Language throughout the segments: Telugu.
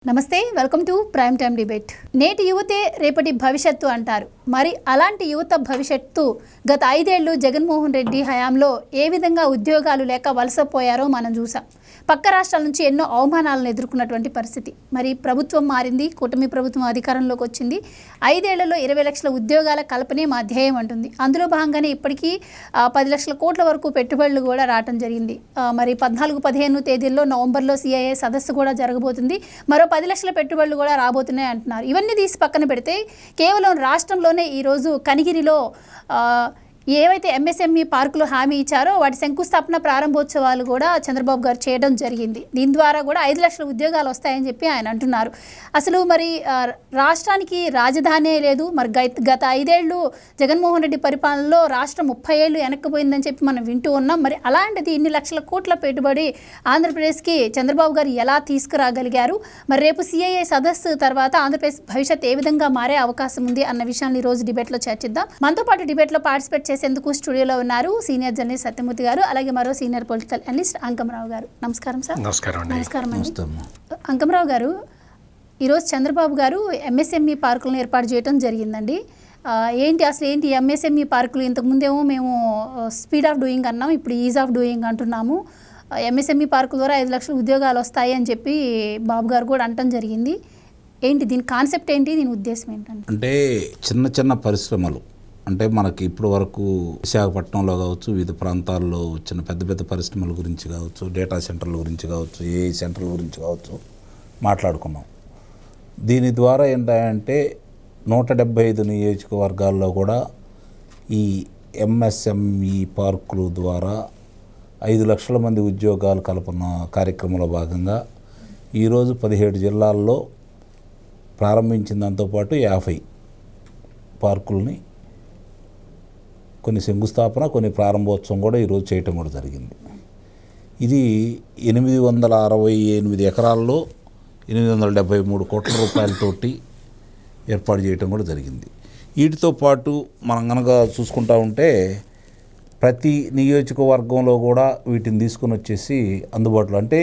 నమస్తే, welcome to prime time debate. నేటి యువతే రేపటి భవిష్యత్తు అంటారు. మరి అలాంటి యువత భవిష్యత్తు గత 5 ఏళ్లు జగన్మోహన్ రెడ్డి హయాంలో ఏ విధంగా ఉద్యోగాలు లేక వలసపోయారో మనం చూసాం. పక్క రాష్ట్రాల నుంచి ఎన్నో అవమానాలను ఎదుర్కొన్నటువంటి పరిస్థితి. మరి ప్రభుత్వం మారింది, కూటమి ప్రభుత్వం అధికారంలోకి వచ్చింది. 5 ఏళ్లలో 20 లక్షల ఉద్యోగాల కల్పనే మా ధ్యేయం అంటుంది. అందులో భాగంగానే ఇప్పటికీ 10 లక్షల కోట్ల వరకు పెట్టుబడులు కూడా రావడం జరిగింది. మరి 14-15 తేదీల్లో నవంబర్లో CII సదస్సు కూడా జరగబోతుంది. మరో 10 లక్షల పెట్టుబడులు కూడా రాబోతున్నాయి అంటున్నారు. ఇవన్నీ తీసి పక్కన పెడితే కేవలం రాష్ట్రంలోనే ఈరోజు కనిగిరిలో ఏవైతే MSME పార్కులు హామీ ఇచ్చారో వాటి శంకుస్థాపన ప్రారంభోత్సవాలు కూడా చంద్రబాబు గారు చేయడం జరిగింది. దీని ద్వారా కూడా 5 లక్షల ఉద్యోగాలు వస్తాయని చెప్పి ఆయన అంటున్నారు. అసలు మరి రాష్ట్రానికి రాజధానే లేదు. మరి గత 5 ఏళ్ళు జగన్మోహన్ రెడ్డి పరిపాలనలో రాష్ట్రం 30 ఏళ్ళు వెనక్కిపోయిందని చెప్పి మనం వింటూ ఉన్నాం. మరి అలాంటిది ఇన్ని లక్షల కోట్ల పెట్టుబడి ఆంధ్రప్రదేశ్కి చంద్రబాబు గారు ఎలా తీసుకురాగలిగారు? మరి రేపు CII సదస్సు తర్వాత ఆంధ్రప్రదేశ్ భవిష్యత్ ఏ విధంగా మారే అవకాశం ఉంది అన్న విషయాన్ని ఈ రోజు డిబేట్లో చర్చిద్దాం. మనతో పాటు డిబేట్లో పార్టిసిపేట్ చేసేందుకు స్టూడియోలో ఉన్నారు సీనియర్ జర్నలిస్ట్ సత్యమూర్తి గారు, అలాగే మరో సీనియర్ పొలిటికల్ అనలిస్ట్ అంకమరావు గారు. నమస్కారం సార్. నమస్కారం అండి. అంకమరావు గారు, ఈరోజు చంద్రబాబు గారు MSME పార్కులను ఏర్పాటు చేయడం జరిగిందండి. ఏంటి MSME పార్కులు? ఇంతకుముందేమో మేము స్పీడ్ ఆఫ్ డూయింగ్ అన్నాం, ఇప్పుడు ఈజ్ ఆఫ్ డూయింగ్ అంటున్నాము. MSME పార్కుల ద్వారా 5 లక్షల ఉద్యోగాలు వస్తాయి అని చెప్పి బాబు గారు కూడా అనటం జరిగింది. ఏంటి దీని కాన్సెప్ట్ ఏంటి, దీని ఉద్దేశం ఏంటంటే? అంటే చిన్న పరిశ్రమలు అంటే మనకి ఇప్పటి వరకు విశాఖపట్నంలో కావచ్చు, వివిధ ప్రాంతాల్లో వచ్చిన పెద్ద పరిశ్రమల గురించి కావచ్చు, డేటా సెంటర్ల గురించి కావచ్చు, AI సెంటర్ల గురించి కావచ్చు మాట్లాడుకున్నాం. దీని ద్వారా ఏంటంటే 175 నియోజకవర్గాల్లో కూడా ఈ MSME పార్కుల ద్వారా 5 లక్షల మంది ఉద్యోగాలు కల్పన కార్యక్రమంలో భాగంగా ఈరోజు 17 జిల్లాల్లో ప్రారంభించిన దాంతోపాటు 50 పార్కుల్ని కొన్ని శంకుస్థాపన, కొన్ని ప్రారంభోత్సవం కూడా ఈరోజు చేయటం కూడా జరిగింది. ఇది 868 ఎకరాల్లో 873 కోట్ల రూపాయలతోటి ఏర్పాటు చేయటం కూడా జరిగింది. వీటితో పాటు మనం కనుక చూసుకుంటా ఉంటే ప్రతి నియోజకవర్గంలో కూడా వీటిని తీసుకొని వచ్చేసి అందుబాటులో, అంటే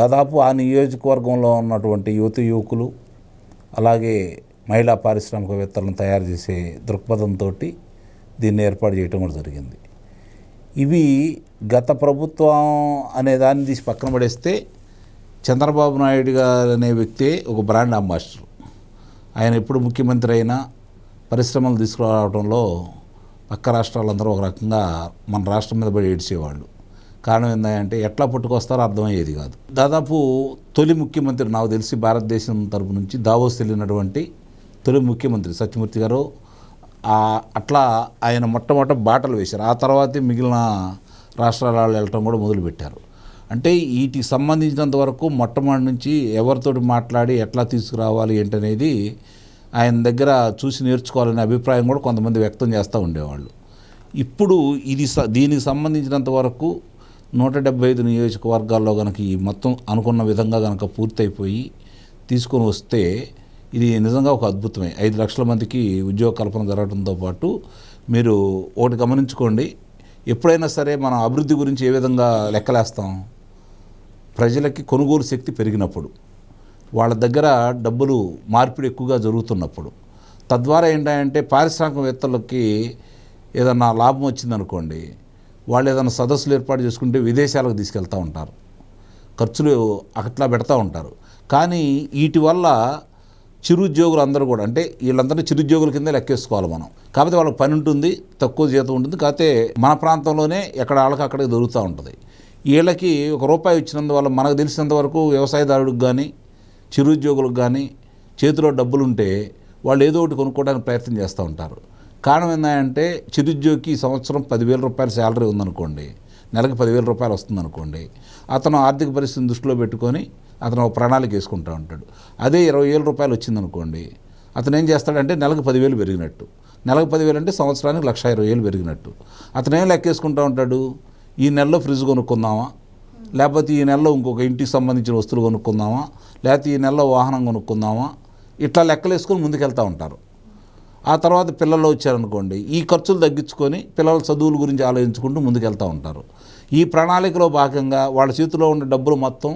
దాదాపు ఆ నియోజకవర్గంలో ఉన్నటువంటి యువకులు అలాగే మహిళా పారిశ్రామికవేత్తలను తయారు చేసే దృక్పథంతో దీన్ని ఏర్పాటు చేయటం కూడా జరిగింది. ఇవి గత ప్రభుత్వం అనే దాన్ని తీసి పక్కన పడేస్తే చంద్రబాబు నాయుడు గారు అనే వ్యక్తే ఒక బ్రాండ్ అంబాసిడర్. ఆయన ఎప్పుడు ముఖ్యమంత్రి అయినా పరిశ్రమలు తీసుకురావడంలో పక్క రాష్ట్రాలందరూ ఒక రకంగా మన రాష్ట్రం మీద పడి ఏడ్చేవాళ్ళు. కారణం ఏంటంటే ఎట్లా పుట్టుకొస్తారో అర్థమయ్యేది కాదు. దాదాపు తొలి ముఖ్యమంత్రి నాకు తెలిసి భారతదేశం తరపు నుంచి దావోస్ వెళ్ళినటువంటి తొలి ముఖ్యమంత్రి సత్యమూర్తి గారు. అట్లా ఆయన మొట్టమొదటి బాటలు వేశారు. ఆ తర్వాతే మిగిలిన రాష్ట్రాల వాళ్ళు వెళ్ళటం కూడా మొదలుపెట్టారు. అంటే వీటికి సంబంధించినంత వరకు మొట్టమొదటి నుంచి ఎవరితోటి మాట్లాడి ఎట్లా తీసుకురావాలి ఏంటనేది ఆయన దగ్గర చూసి నేర్చుకోవాలనే అభిప్రాయం కూడా కొంతమంది వ్యక్తం చేస్తూ ఉండేవాళ్ళు. ఇప్పుడు దీనికి సంబంధించినంత వరకు 175 నియోజకవర్గాల్లో కనుక ఈ మొత్తం అనుకున్న విధంగా కనుక పూర్తయిపోయి తీసుకొని వస్తే ఇది నిజంగా ఒక అద్భుతమే. 5 లక్షల మందికి ఉద్యోగ కల్పన జరగడంతో పాటు మీరు ఒకటి గమనించుకోండి, ఎప్పుడైనా సరే మనం అభివృద్ధి గురించి ఏ విధంగా లెక్కలేస్తాం? ప్రజలకి కొనుగోలు శక్తి పెరిగినప్పుడు, వాళ్ళ దగ్గర డబ్బులు మార్పిడి ఎక్కువగా జరుగుతున్నప్పుడు, తద్వారా ఏంటంటే పారిశ్రామికవేత్తలకి ఏదన్నా లాభం వచ్చిందనుకోండి, వాళ్ళు ఏదైనా సదస్సులు ఏర్పాటు చేసుకుంటే విదేశాలకు తీసుకెళ్తూ ఉంటారు, ఖర్చులు అట్లా పెడతా ఉంటారు. కానీ వీటి వల్ల చిరుద్యోగులు అందరూ కూడా, అంటే వీళ్ళందరినీ చిరుద్యోగుల కింద లెక్కేసుకోవాలి మనం. కాకపోతే వాళ్ళకి పని ఉంటుంది, తక్కువ జీతం ఉంటుంది. కాకపోతే మన ప్రాంతంలోనే ఎక్కడ వాళ్ళకి అక్కడికి దొరుకుతూ ఉంటుంది. వీళ్ళకి ₹1 ఇచ్చినందువల్ల మనకు తెలిసినంత వరకు వ్యవసాయదారుడికి కానీ చిరుద్యోగులకు కానీ చేతిలో డబ్బులుంటే వాళ్ళు ఏదో ఒకటి కొనుక్కోవడానికి ప్రయత్నం చేస్తూ ఉంటారు. కారణం ఏంటంటే చిరుద్యోగికి సంవత్సరం ₹10,000 శాలరీ ఉందనుకోండి, నెలకు ₹10,000 వస్తుందనుకోండి, అతను ఆర్థిక పరిస్థితిని దృష్టిలో పెట్టుకొని అతను ఒక ప్రణాళిక వేసుకుంటూ ఉంటాడు. అదే ₹20,000 వచ్చిందనుకోండి, అతను ఏం చేస్తాడంటే నెలకు 10,000 పెరిగినట్టు, నెలకు 10,000 అంటే సంవత్సరానికి 1,20,000 పెరిగినట్టు. అతను ఏం లెక్కేసుకుంటూ ఉంటాడు? ఈ నెలలో ఫ్రిడ్జ్ కొనుక్కుందామా, లేకపోతే ఈ నెలలో ఇంకొక ఇంటికి సంబంధించిన వస్తువులు కొనుక్కుందామా, లేకపోతే ఈ నెలలో వాహనం కొనుక్కుందామా, ఇట్లా లెక్కలు వేసుకొని ముందుకెళ్తూ ఉంటారు. ఆ తర్వాత పిల్లలు వచ్చారనుకోండి, ఈ ఖర్చులు తగ్గించుకొని పిల్లల చదువుల గురించి ఆలోచించుకుంటూ ముందుకెళ్తూ ఉంటారు. ఈ ప్రణాళికలో భాగంగా వాళ్ళ చేతిలో ఉన్న డబ్బులు మొత్తం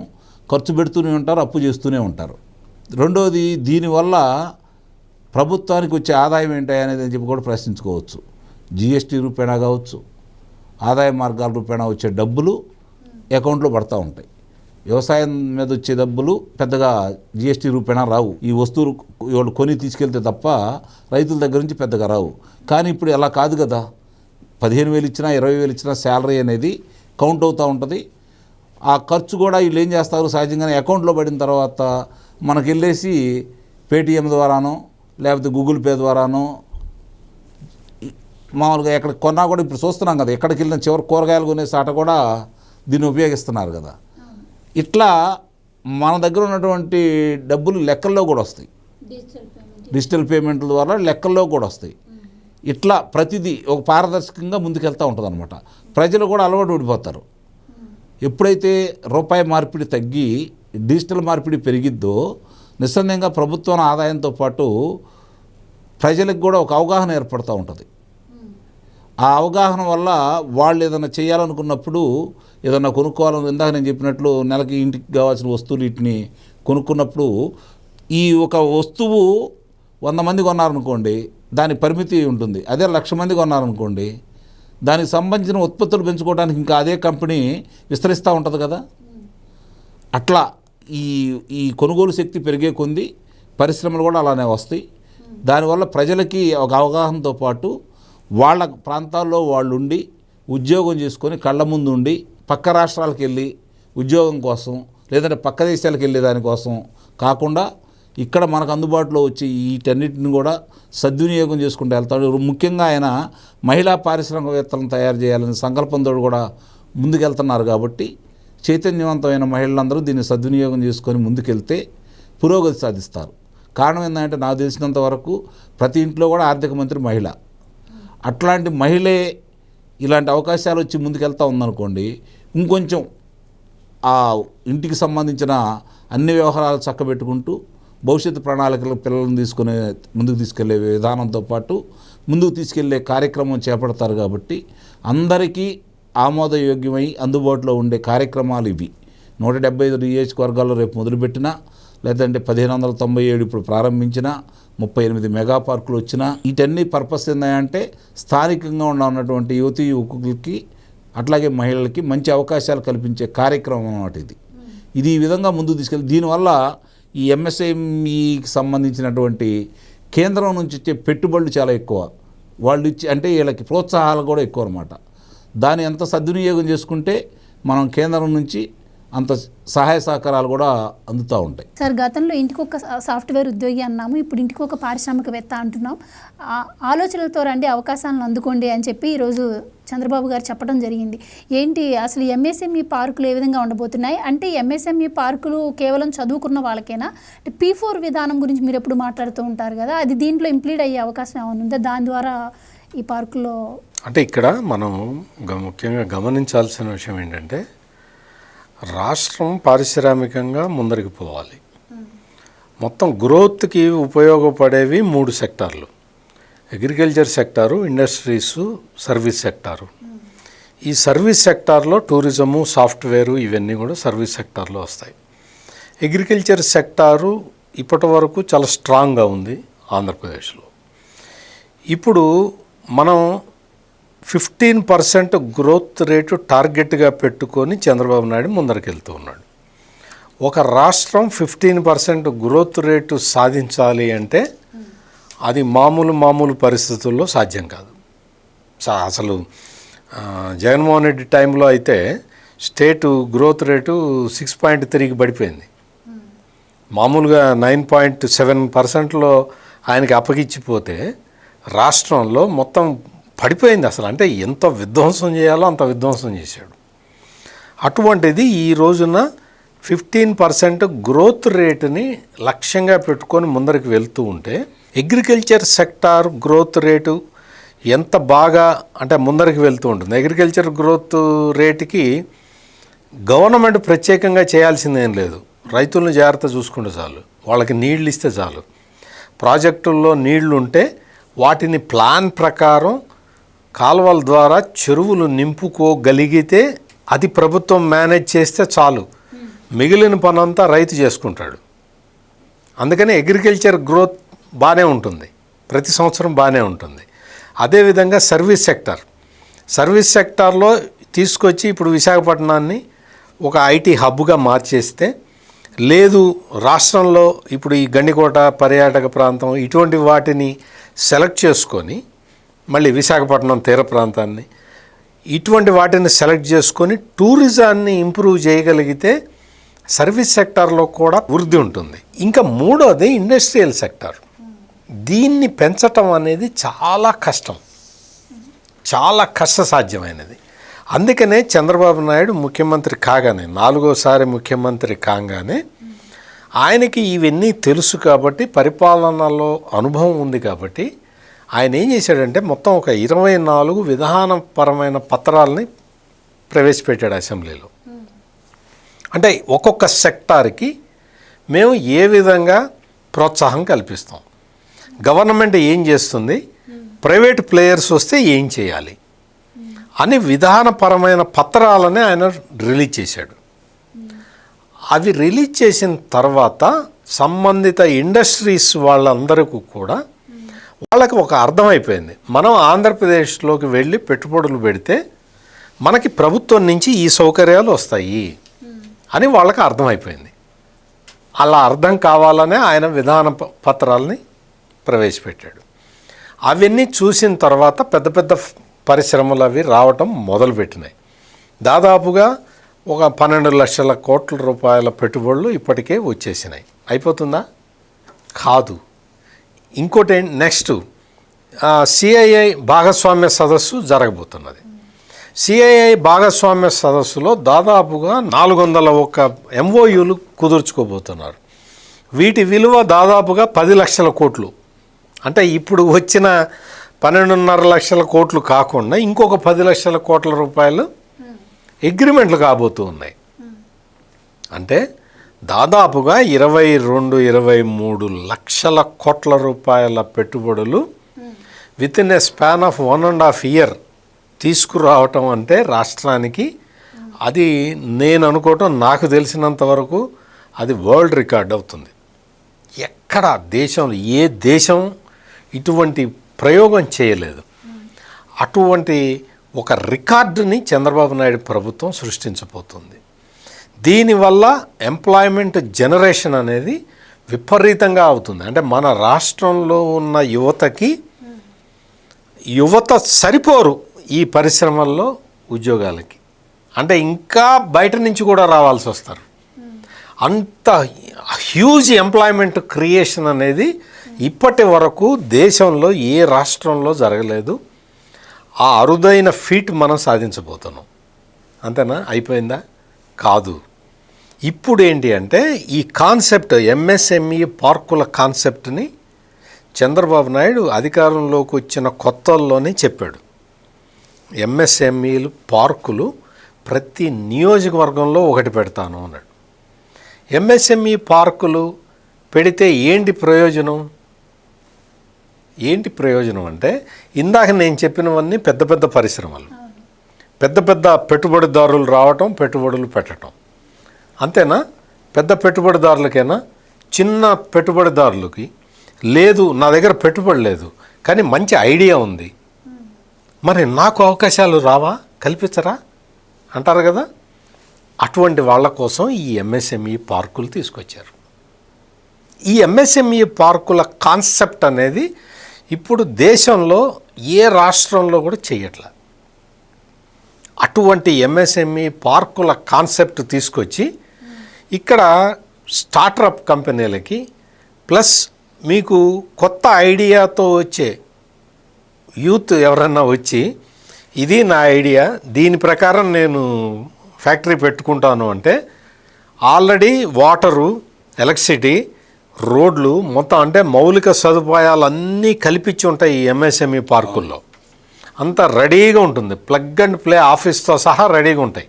ఖర్చు పెడుతూనే ఉంటారు, అప్పు చేస్తూనే ఉంటారు. రెండోది, దీనివల్ల ప్రభుత్వానికి వచ్చే ఆదాయం ఏంటి అనేది అని చెప్పి కూడా ప్రశ్నించుకోవచ్చు. జిఎస్టీ రూపేణా కావచ్చు, ఆదాయ మార్గాల రూపేణా వచ్చే డబ్బులు అకౌంట్లో పడతా ఉంటాయి. వ్యవసాయం మీద వచ్చే డబ్బులు పెద్దగా జిఎస్టీ రూపేణా రావు. ఈ వస్తువులు వాళ్ళు కొని తీసుకెళ్తే తప్ప రైతుల దగ్గర నుంచి పెద్దగా రావు. కానీ ఇప్పుడు అలా కాదు కదా. 15,000 ఇచ్చినా 20,000 ఇచ్చినా శాలరీ అనేది కౌంట్ అవుతూ ఉంటుంది. ఆ ఖర్చు కూడా వీళ్ళు ఏం చేస్తారు, సహజంగానే అకౌంట్లో పడిన తర్వాత మనకి వెళ్ళేసి పేటీఎం ద్వారానో లేకపోతే గూగుల్ పే ద్వారానో మామూలుగా ఎక్కడ కొన్నా కూడా ఇప్పుడు చూస్తున్నాం కదా, ఎక్కడికి వెళ్ళిన చివరి కూరగాయలు కొనే సాట కూడా దీన్ని ఉపయోగిస్తున్నారు కదా. ఇట్లా మన దగ్గర ఉన్నటువంటి డబ్బులు లెక్కల్లో కూడా వస్తాయి, డిజిటల్ పేమెంట్ల ద్వారా లెక్కల్లో కూడా వస్తాయి. ఇట్లా ప్రతిదీ ఒక పారదర్శకంగా ముందుకెళ్తూ ఉంటుంది అనమాట. ప్రజలు కూడా అలవాటు పడిపోతారు. ఎప్పుడైతే రూపాయి మార్పిడి తగ్గి డిజిటల్ మార్పిడి పెరిగిద్దో నిస్సందేహంగా ప్రభుత్వం ఆదాయంతో పాటు ప్రజలకు కూడా ఒక అవగాహన ఏర్పడుతూ ఉంటుంది. ఆ అవగాహన వల్ల వాళ్ళు ఏదైనా చేయాలనుకున్నప్పుడు, ఏదైనా కొనుక్కోవాలని, ఇందాక నేను చెప్పినట్లు నెలకి ఇంటికి కావాల్సిన వస్తువులు వీటిని కొనుక్కున్నప్పుడు, ఈ ఒక వస్తువు 100 మంది కొన్నారనుకోండి, దాని పరిమితి ఉంటుంది. అదే 1,00,000 మంది కొన్నారనుకోండి, దానికి సంబంధించిన ఉత్పత్తులు పెంచుకోవడానికి ఇంకా అదే కంపెనీ విస్తరిస్తూ ఉంటుంది కదా. అట్లా ఈ కొనుగోలు శక్తి పెరిగే కొంది పరిశ్రమలు కూడా అలానే వస్తాయి. దానివల్ల ప్రజలకి ఒక అవగాహనతో పాటు వాళ్ళ ప్రాంతాల్లో వాళ్ళు ఉండి ఉద్యోగం చేసుకొని కళ్ళ ముందు ఉండి పక్క రాష్ట్రాలకు వెళ్ళి ఉద్యోగం కోసం లేదంటే పక్క దేశాలకు వెళ్ళే దానికోసం కాకుండా ఇక్కడ మనకు అందుబాటులో వచ్చి వీటన్నిటిని కూడా సద్వినియోగం చేసుకుంటూ వెళ్తాడు. ముఖ్యంగా ఆయన మహిళా పారిశ్రామికవేత్తలను తయారు చేయాలనే సంకల్పంతో కూడా ముందుకెళ్తున్నారు. కాబట్టి చైతన్యవంతమైన మహిళలందరూ దీన్ని సద్వినియోగం చేసుకొని ముందుకెళ్తే పురోగతి సాధిస్తారు. కారణం ఏంటంటే నాకు తెలిసినంత వరకు ప్రతి ఇంట్లో కూడా ఆర్థిక మంత్రి మహిళ. అట్లాంటి మహిళే ఇలాంటి అవకాశాలు వచ్చి ముందుకెళ్తా ఉందనుకోండి, ఇంకొంచెం ఆ ఇంటికి సంబంధించిన అన్ని వ్యవహారాలు చక్కబెట్టుకుంటూ భవిష్యత్తు ప్రణాళికలు పిల్లలను తీసుకునే ముందుకు తీసుకెళ్లే విధానంతో పాటు ముందుకు తీసుకెళ్లే కార్యక్రమం చేపడతారు. కాబట్టి అందరికీ ఆమోదయోగ్యమై అందుబాటులో ఉండే కార్యక్రమాలు ఇవి. 175 నియోజకవర్గాల్లో రేపు మొదలుపెట్టినా, లేదంటే 1597 ఇప్పుడు ప్రారంభించిన 38 మెగా పార్కులు వచ్చినా, వీటన్ని పర్పస్ ఏంటంటే స్థానికంగా ఉన్నటువంటి యువతీ యువకులకి అట్లాగే మహిళలకి మంచి అవకాశాలు కల్పించే కార్యక్రమం అన్నమాట ఇది ఈ విధంగా ముందుకు తీసుకెళ్ళి దీనివల్ల ఈ ఎంఎస్ఎంఈకి సంబంధించినటువంటి కేంద్రం నుంచి ఇచ్చే పెట్టుబడులు చాలా ఎక్కువ. వాళ్ళు ఇచ్చి అంటే వీళ్ళకి ప్రోత్సాహాలు కూడా ఎక్కువ అనమాట. దాన్ని ఎంత సద్వినియోగం చేసుకుంటే మనం కేంద్రం నుంచి అంత సహాయ సహకారాలు కూడా అందుతూ ఉంటాయి. సార్, గతంలో ఇంటికి ఒక సాఫ్ట్వేర్ ఉద్యోగి అన్నాము, ఇప్పుడు ఇంటికి ఒక పారిశ్రామికవేత్త అంటున్నాం. ఆలోచనలతో రండి, అవకాశాలను అందుకోండి అని చెప్పి ఈరోజు చంద్రబాబు గారు చెప్పడం జరిగింది. ఏంటి అసలు ఎంఎస్ఎంఈ పార్కులు ఏ విధంగా ఉండబోతున్నాయి? అంటే ఎంఎస్ఎంఈ పార్కులు కేవలం చదువుకున్న వాళ్ళకేనా? అంటే P4 విధానం గురించి మీరు ఎప్పుడు మాట్లాడుతూ ఉంటారు కదా, అది దీంట్లో ఇంప్లీడ్ అయ్యే అవకాశం ఏమైనా ఉందా? దాని ద్వారా ఈ పార్కులో అంటే ఇక్కడ మనం ముఖ్యంగా గమనించాల్సిన విషయం ఏంటంటే, రాష్ట్రం పారిశ్రామికంగా ముందరికి పోవాలి. మొత్తం గ్రోత్కి ఉపయోగపడేవి 3 సెక్టార్లు: agriculture sector, industries, service sector. ఈ సర్వీస్ సెక్టార్లో టూరిజము, సాఫ్ట్వేరు ఇవన్నీ కూడా సర్వీస్ సెక్టార్లో వస్తాయి. అగ్రికల్చర్ సెక్టారు ఇప్పటి వరకు చాలా స్ట్రాంగ్గా ఉంది ఆంధ్రప్రదేశ్లో. ఇప్పుడు మనం 15% గ్రోత్ రేటు టార్గెట్గా పెట్టుకొని చంద్రబాబు నాయుడు ముందరికి ఉన్నాడు. ఒక రాష్ట్రం 15% గ్రోత్ రేటు సాధించాలి అంటే అది మామూలు పరిస్థితుల్లో సాధ్యం కాదు. అసలు జగన్మోహన్ రెడ్డి టైంలో అయితే స్టేటు గ్రోత్ రేటు 6.3కి పడిపోయింది. మామూలుగా 9.7%లో ఆయనకి అప్పగిచ్చిపోతే రాష్ట్రంలో మొత్తం పడిపోయింది. అసలు అంటే ఎంత విధ్వంసం చేయాలో అంత విధ్వంసం చేశాడు. అటువంటిది ఈ రోజున 15% గ్రోత్ రేటుని లక్ష్యంగా పెట్టుకొని ముందరికి వెళ్తూ ఉంటే, అగ్రికల్చర్ సెక్టార్ గ్రోత్ రేటు ఎంత బాగా అంటే ముందరికి వెళ్తూ ఉంటుంది. అగ్రికల్చర్ గ్రోత్ రేటుకి గవర్నమెంట్ ప్రత్యేకంగా చేయాల్సిందేం లేదు. రైతులను జాగ్రత్త చూసుకుంటే చాలు, వాళ్ళకి నీళ్లు ఇస్తే చాలు. ప్రాజెక్టుల్లో నీళ్లు ఉంటే వాటిని ప్లాన్ ప్రకారం కాలువల ద్వారా చెరువులు నింపుకోగలిగితే అది ప్రభుత్వం మేనేజ్ చేస్తే చాలు. మిగిలిన పనంతా రైతు చేసుకుంటాడు. అందుకని అగ్రికల్చర్ గ్రోత్ బాగానే ఉంటుంది, ప్రతి సంవత్సరం బాగానే ఉంటుంది. అదేవిధంగా సర్వీస్ సెక్టార్లో తీసుకొచ్చి ఇప్పుడు విశాఖపట్నాన్ని ఒక ఐటీ హబ్గా మార్చేస్తే, లేదు రాష్ట్రంలో ఇప్పుడు ఈ గండికోట పర్యాటక ప్రాంతం ఇటువంటి వాటిని సెలెక్ట్ చేసుకొని, మళ్ళీ విశాఖపట్నం తీర ప్రాంతాన్ని ఇటువంటి వాటిని సెలెక్ట్ చేసుకొని టూరిజాన్ని ఇంప్రూవ్ చేయగలిగితే సర్వీస్ సెక్టార్లో కూడా వృద్ధి ఉంటుంది. ఇంకా మూడోది ఇండస్ట్రియల్ సెక్టార్. దీన్ని పెంచటం అనేది చాలా కష్టం, చాలా కష్టసాధ్యమైనది. అందుకనే చంద్రబాబు నాయుడు ముఖ్యమంత్రి కాగానే, 4వసారి ముఖ్యమంత్రి కాగానే ఆయనకి ఇవన్నీ తెలుసు కాబట్టి, పరిపాలనలో అనుభవం ఉంది కాబట్టి ఆయన ఏం చేశాడంటే మొత్తం ఒక 24 విధానపరమైన పత్రాలని ప్రవేశపెట్టాడు అసెంబ్లీలో. అంటే ఒక్కొక్క సెక్టార్కి మేము ఏ విధంగా ప్రోత్సాహం కల్పిస్తాం, గవర్నమెంట్ ఏం చేస్తుంది, ప్రైవేట్ ప్లేయర్స్ వస్తే ఏం చేయాలి అని విధానపరమైన పత్రాలని ఆయన రిలీజ్ చేశాడు. అవి రిలీజ్ చేసిన తర్వాత సంబంధిత ఇండస్ట్రీస్ వాళ్ళందరికీ కూడా వాళ్ళకి ఒక అర్థమైపోయింది, మనం ఆంధ్రప్రదేశ్లోకి వెళ్ళి పెట్టుబడులు పెడితే మనకి ప్రభుత్వం నుంచి ఈ సౌకర్యాలు వస్తాయి అని వాళ్ళకి అర్థమైపోయింది. అలా అర్థం కావాలనే ఆయన విధాన పత్రాలని ప్రవేశపెట్టాడు. అవన్నీ చూసిన తర్వాత పెద్ద పెద్ద పరిశ్రమలు అవి రావటం మొదలుపెట్టినాయి. దాదాపుగా ఒక 12 లక్షల కోట్ల రూపాయల పెట్టుబడులు ఇప్పటికే వచ్చేసినాయి. అయిపోతుందా? కాదు. ఇంకోటి నెక్స్ట్ సిఐఐ భాగస్వామ్య సదస్సు జరగబోతున్నది. సిఐఐ భాగస్వామ్య సదస్సులో దాదాపుగా 401 MOUలు కుదుర్చుకోబోతున్నారు. వీటి విలువ దాదాపుగా 10 లక్షల కోట్లు. అంటే ఇప్పుడు వచ్చిన 12.5 లక్షల కోట్లు కాకుండా ఇంకొక 10 లక్షల కోట్ల రూపాయలు అగ్రిమెంట్లు కాబోతూ ఉన్నాయి. అంటే దాదాపుగా 22-23 లక్షల కోట్ల రూపాయల పెట్టుబడులు with in a span of 1.5 year తీసుకురావటం అంటే రాష్ట్రానికి అది నేను అనుకోవటం, నాకు తెలిసినంత వరకు అది వరల్డ్ రికార్డ్ అవుతుంది. ఎక్కడ దేశంలో ఏ దేశం ఇటువంటి ప్రయోగం చేయలేదు. అటువంటి ఒక రికార్డుని చంద్రబాబు నాయుడు ప్రభుత్వం సృష్టించబోతుంది. దీనివల్ల ఎంప్లాయ్మెంట్ జనరేషన్ అనేది విపరీతంగా అవుతుంది. అంటే మన రాష్ట్రంలో ఉన్న యువత సరిపోరు ఈ పరిశ్రమల్లో ఉద్యోగాలకి. అంటే ఇంకా బయట నుంచి కూడా రావాల్సి వస్తారు. అంత హ్యూజ్ ఎంప్లాయ్మెంట్ క్రియేషన్ అనేది ఇప్పటి వరకు దేశంలో ఏ రాష్ట్రంలో జరగలేదు. ఆ అరుదైన ఫీట్ మనం సాధించబోతున్నాం. అంతేనా? అయిపోయిందా? కాదు. ఇప్పుడు ఏంటి అంటే ఈ కాన్సెప్ట్ MSME పార్కుల కాన్సెప్ట్ని చంద్రబాబు నాయుడు అధికారంలోకి వచ్చిన కొత్తల్లోనే చెప్పాడు. MSMEలు పార్కులు ప్రతి నియోజకవర్గంలో ఒకటి పెడతాను అన్నాడు. MSME పార్కులు పెడితే ఏంటి ప్రయోజనం అంటే ఇందాక నేను చెప్పినవన్నీ పెద్ద పెద్ద పరిశ్రమలు, పెద్ద పెద్ద పెట్టుబడిదారులు రావటం, పెట్టుబడులు పెట్టడం. అంతేనా? పెద్ద పెట్టుబడిదారులకైనా, చిన్న పెట్టుబడిదారులకి లేదు నా దగ్గర పెట్టుబడి లేదు కానీ మంచి ఐడియా ఉంది, మరి నాకు అవకాశాలు రావా, కల్పించరా అంటారు కదా. అటువంటి వాళ్ళ కోసం ఈ MSME పార్కులు తీసుకొచ్చారు. ఈ MSME పార్కుల కాన్సెప్ట్ అనేది ఇప్పుడు దేశంలో ఏ రాష్ట్రంలో కూడా చేయట్లే. అటువంటి MSME పార్కుల కాన్సెప్ట్ తీసుకొచ్చి ఇక్కడ స్టార్టప్ కంపెనీలకి ప్లస్ మీకు కొత్త ఐడియాతో వచ్చే యూత్ ఎవరన్నా వచ్చి ఇది నా ఐడియా, దీని ప్రకారం నేను ఫ్యాక్టరీ పెట్టుకుంటాను అంటే ఆల్రెడీ వాటరు, ఎలక్ట్రిసిటీ, రోడ్లు మొత్తం అంటే మౌలిక సదుపాయాలన్నీ కల్పించి ఉంటాయి ఈ MSME పార్కుల్లో. అంతా రెడీగా ఉంటుంది, ప్లగ్ అండ్ ప్లే ఆఫీస్తో సహా రెడీగా ఉంటాయి.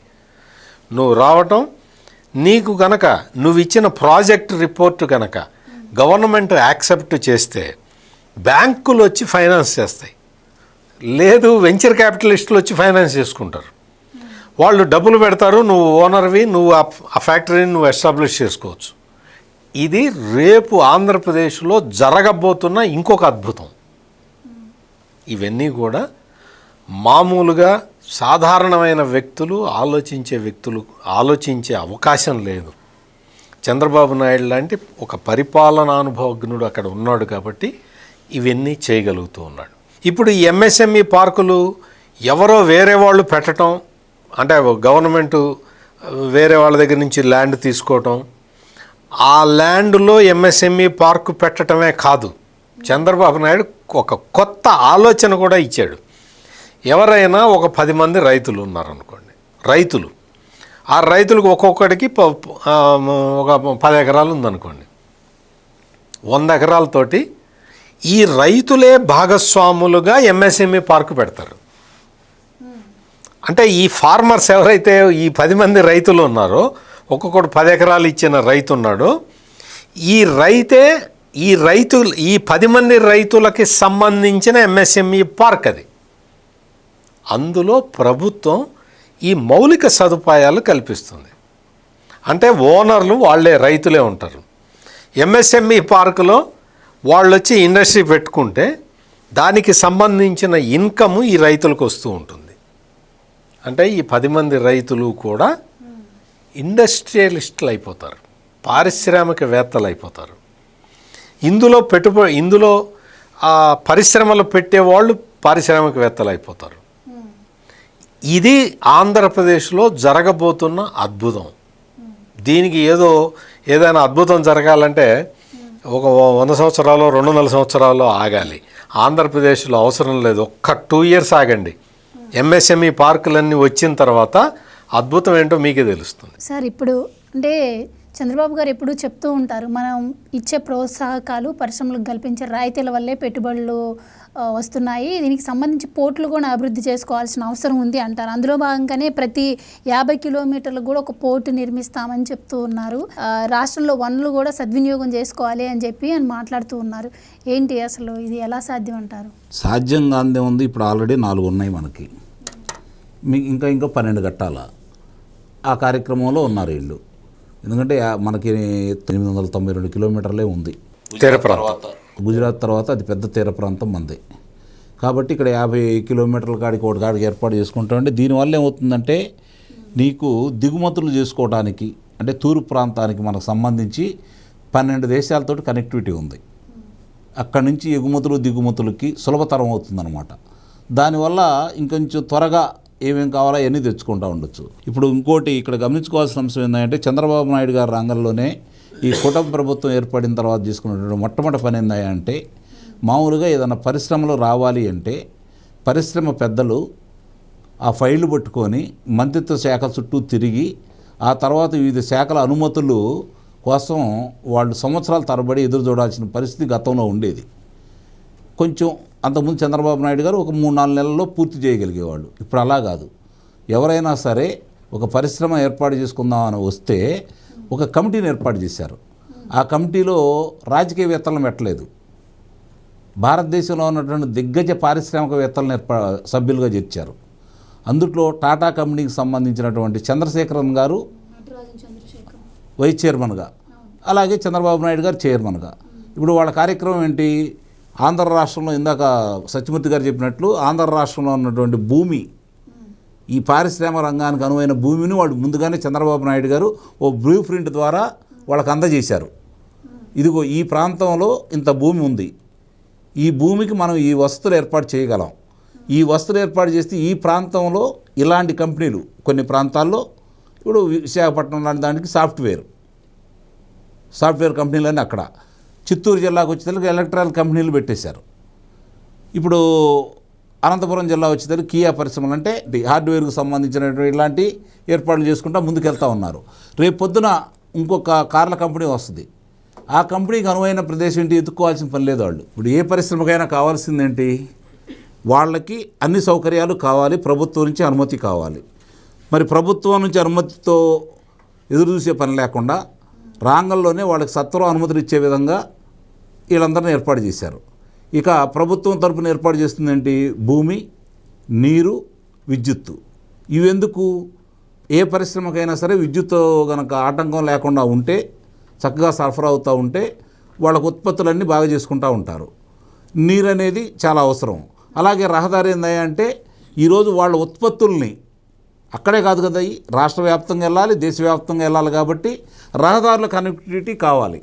నువ్వు రావటం, నీకు కనుక నువ్వు ఇచ్చిన ప్రాజెక్ట్ రిపోర్టు కనుక గవర్నమెంట్ యాక్సెప్ట్ చేస్తే బ్యాంకులు వచ్చి ఫైనాన్స్ చేస్తాయి, లేదు వెంచర్ క్యాపిటలిస్టులు వచ్చి ఫైనాన్స్ చేసుకుంటారు. వాళ్ళు డబ్బులు పెడతారు, నువ్వు ఓనర్వి, నువ్వు ఆ ఫ్యాక్టరీని నువ్వు ఎస్టాబ్లిష్ చేసుకోవచ్చు. ఇది రేపు ఆంధ్రప్రదేశ్లో జరగబోతున్న ఇంకొక అద్భుతం. ఇవన్నీ కూడా మామూలుగా సాధారణమైన వ్యక్తులు ఆలోచించే అవకాశం లేదు. చంద్రబాబు నాయుడు లాంటి ఒక పరిపాలనానుభవజ్ఞుడు అక్కడ ఉన్నాడు కాబట్టి ఇవన్నీ చేయగలుగుతూ ఉన్నాడు. ఇప్పుడు ఈ ఎంఎస్ఎంఈ పార్కులు ఎవరో వేరే వాళ్ళు పెట్టడం, అంటే గవర్నమెంటు వేరే వాళ్ళ దగ్గర నుంచి ల్యాండ్ తీసుకోవటం, ఆ ల్యాండ్లో ఎంఎస్ఎంఈ పార్కు పెట్టడమే కాదు, చంద్రబాబు నాయుడు ఒక కొత్త ఆలోచన కూడా ఇచ్చాడు. ఎవరైనా ఒక 10 మంది రైతులు ఉన్నారనుకోండి, ఆ రైతులకు ఒక్కొక్కడికి ఒక 10 ఎకరాలు ఉందనుకోండి, 100 ఎకరాలతోటి ఈ రైతులే భాగస్వాములుగా ఎంఎస్ఎంఈ పార్కు పెడతారు. అంటే ఈ ఫార్మర్స్ ఎవరైతే ఈ 10 మంది రైతులు ఉన్నారో, ఒక్కొక్కడు 10 ఎకరాలు ఇచ్చిన రైతు ఉన్నాడో, ఈ 10 మంది రైతులకి సంబంధించిన ఎంఎస్ఎంఈ పార్క్ అది. అందులో ప్రభుత్వం ఈ మౌలిక సదుపాయాలు కల్పిస్తుంది. అంటే ఓనర్లు వాళ్ళే, రైతులే ఉంటారు. ఎంఎస్ఎంఈ పార్కులో వాళ్ళు వచ్చి ఇండస్ట్రీ పెట్టుకుంటే దానికి సంబంధించిన ఇన్కమ్ ఈ రైతులకు వస్తూ ఉంటుంది. అంటే ఈ 10 మంది రైతులు కూడా ఇండస్ట్రియలిస్టులు అయిపోతారు, పారిశ్రామికవేత్తలు అయిపోతారు. ఇందులో పరిశ్రమలు పెట్టేవాళ్ళు పారిశ్రామికవేత్తలు అయిపోతారు. ఇది ఆంధ్రప్రదేశ్లో జరగబోతున్న అద్భుతం. దీనికి ఏదైనా అద్భుతం జరగాలంటే ఒక 100 సంవత్సరాలు 200 సంవత్సరాలు ఆగాలి. ఆంధ్రప్రదేశ్లో అవసరం లేదు, ఒక్క 2 years ఆగండి. ఎంఎస్ఎంఈ పార్కులన్నీ వచ్చిన తర్వాత అద్భుతం ఏంటో మీకే తెలుస్తుంది. సార్, ఇప్పుడు అంటే చంద్రబాబు గారు ఎప్పుడూ చెప్తూ ఉంటారు, మనం ఇచ్చే ప్రోత్సాహకాలు పరిశ్రమలకు కల్పించే రాయితీల వల్లే పెట్టుబడులు వస్తున్నాయి, దీనికి సంబంధించి పోర్టులు కూడా అభివృద్ధి చేసుకోవాల్సిన అవసరం ఉంది అంటారు. అందులో భాగంగానే ప్రతి 50 కిలోమీటర్లకు కూడా ఒక పోర్టు నిర్మిస్తామని చెప్తూ ఉన్నారు. రాష్ట్రంలో వనరులు కూడా సద్వినియోగం చేసుకోవాలి అని చెప్పి మాట్లాడుతూ ఉన్నారు. ఏంటి అసలు ఇది ఎలా సాధ్యం అంటారు? సాధ్యం కాదే ఉంది. ఇప్పుడు ఆల్రెడీ 4 ఉన్నాయి మనకి, ఇంకా 12 కట్టాలా. ఆ కార్యక్రమంలో ఉన్నారు వీళ్ళు. ఎందుకంటే మనకి 892 కిలోమీటర్లే ఉంది గుజరాత్ తర్వాత అది పెద్ద తీర ప్రాంతం మంది. కాబట్టి ఇక్కడ 50 కిలోమీటర్ల కాడికి ఏర్పాటు చేసుకుంటామంటే దీనివల్ల ఏమవుతుందంటే నీకు దిగుమతులు చేసుకోవడానికి, అంటే తూర్పు ప్రాంతానికి మనకు సంబంధించి 12 దేశాలతోటి కనెక్టివిటీ ఉంది. అక్కడి నుంచి దిగుమతులకి సులభతరం అవుతుందన్నమాట. దానివల్ల ఇంకొంచెం త్వరగా ఏమేమి కావాలో అవన్నీ తెచ్చుకుంటూ ఉండొచ్చు. ఇప్పుడు ఇంకోటి ఇక్కడ గమనించుకోవాల్సిన అంశం ఏంటంటే చంద్రబాబు నాయుడు గారి రంగంలోనే ఈ కూటమి ప్రభుత్వం ఏర్పడిన తర్వాత తీసుకున్నటువంటి మొట్టమొదటి పని ఏంటంటే మామూలుగా ఏదైనా పరిశ్రమలు రావాలి అంటే పరిశ్రమ పెద్దలు ఆ ఫైళ్ళు పట్టుకొని మంత్రిత్వ శాఖ చుట్టూ తిరిగి ఆ తర్వాత వివిధ శాఖల అనుమతులు కోసం వాళ్ళు సంవత్సరాల తరబడి ఎదురు చూడాల్సిన పరిస్థితి గతంలో ఉండేది. కొంచెం అంతకుముందు చంద్రబాబు నాయుడు గారు ఒక 3-4 నెలల్లో పూర్తి చేయగలిగేవాళ్ళు. ఇప్పుడు అలా కాదు. ఎవరైనా సరే ఒక పరిశ్రమ ఏర్పాటు చేసుకుందామని వస్తే ఒక కమిటీని ఏర్పాటు చేశారు. ఆ కమిటీలో రాజకీయవేత్తలను పెట్టలేదు, భారతదేశంలో ఉన్నటువంటి దిగ్గజ పారిశ్రామికవేత్తలను సభ్యులుగా చేర్చారు. అందుట్లో టాటా కంపెనీకి సంబంధించినటువంటి చంద్రశేఖరన్ గారు వైస్ చైర్మన్గా, అలాగే చంద్రబాబు నాయుడు గారు చైర్మన్గా. ఇప్పుడు వాళ్ళ కార్యక్రమం ఏంటి? ఆంధ్ర రాష్ట్రంలో ఇందాక సత్యమూర్తి గారు చెప్పినట్లు ఆంధ్ర రాష్ట్రంలో ఉన్నటువంటి భూమి, ఈ పారిశ్రామిక రంగానికి అనువైన భూమిని వాళ్ళు ముందుగానే చంద్రబాబు నాయుడు గారు ఓ బ్లూ ప్రింట్ ద్వారా వాళ్ళకి అందజేశారు. ఇదిగో ఈ ప్రాంతంలో ఇంత భూమి ఉంది, ఈ భూమికి మనం ఈ వసతులు ఏర్పాటు చేయగలం, ఈ వసతులు ఏర్పాటు చేస్తే ఈ ప్రాంతంలో ఇలాంటి కంపెనీలు కొన్ని ప్రాంతాల్లో, ఇప్పుడు విశాఖపట్నం లాంటి దానికి సాఫ్ట్వేర్ కంపెనీలన్నీ అక్కడ, చిత్తూరు జిల్లాకు వచ్చేసరికి ఎలక్ట్రానిక్ కంపెనీలు పెట్టేశారు. ఇప్పుడు అనంతపురం జిల్లా వచ్చేసరికి కియా పరిశ్రమలు, అంటే హార్డ్వేర్కు సంబంధించినటువంటి ఇలాంటి ఏర్పాట్లు చేసుకుంటూ ముందుకెళ్తూ ఉన్నారు. రేపు పొద్దున ఇంకొక కార్ల కంపెనీ వస్తుంది, ఆ కంపెనీకి అనువైన ప్రదేశం ఏంటి? ఎత్తుక్కోవాల్సిన పని లేదు వాళ్ళు. ఇప్పుడు ఏ పరిశ్రమకైనా కావాల్సిందేంటి? వాళ్ళకి అన్ని సౌకర్యాలు కావాలి, ప్రభుత్వం నుంచి అనుమతి కావాలి. మరి ప్రభుత్వం నుంచి అనుమతితో ఎదురు చూసే పని లేకుండా రాంగంలోనే వాళ్ళకి సత్వరం అనుమతులు ఇచ్చే విధంగా వీళ్ళందరినీ ఏర్పాటు చేశారు. ఇక ప్రభుత్వం తరపున ఏర్పాటు చేస్తుందేంటి? భూమి, నీరు, విద్యుత్తు. ఇవెందుకు? ఏ పరిశ్రమకైనా సరే విద్యుత్ కనుక ఆటంకం లేకుండా ఉంటే, చక్కగా సరఫరా అవుతూ ఉంటే వాళ్ళకు ఉత్పత్తులన్నీ బాగా చేసుకుంటూ ఉంటారు. నీరు అనేది చాలా అవసరం. అలాగే రహదారి ఏందంటే ఈరోజు వాళ్ళ ఉత్పత్తుల్ని అక్కడే కాదు కదా, రాష్ట్ర వ్యాప్తంగా వెళ్ళాలి, దేశవ్యాప్తంగా వెళ్ళాలి. కాబట్టి రహదారుల కనెక్టివిటీ కావాలి.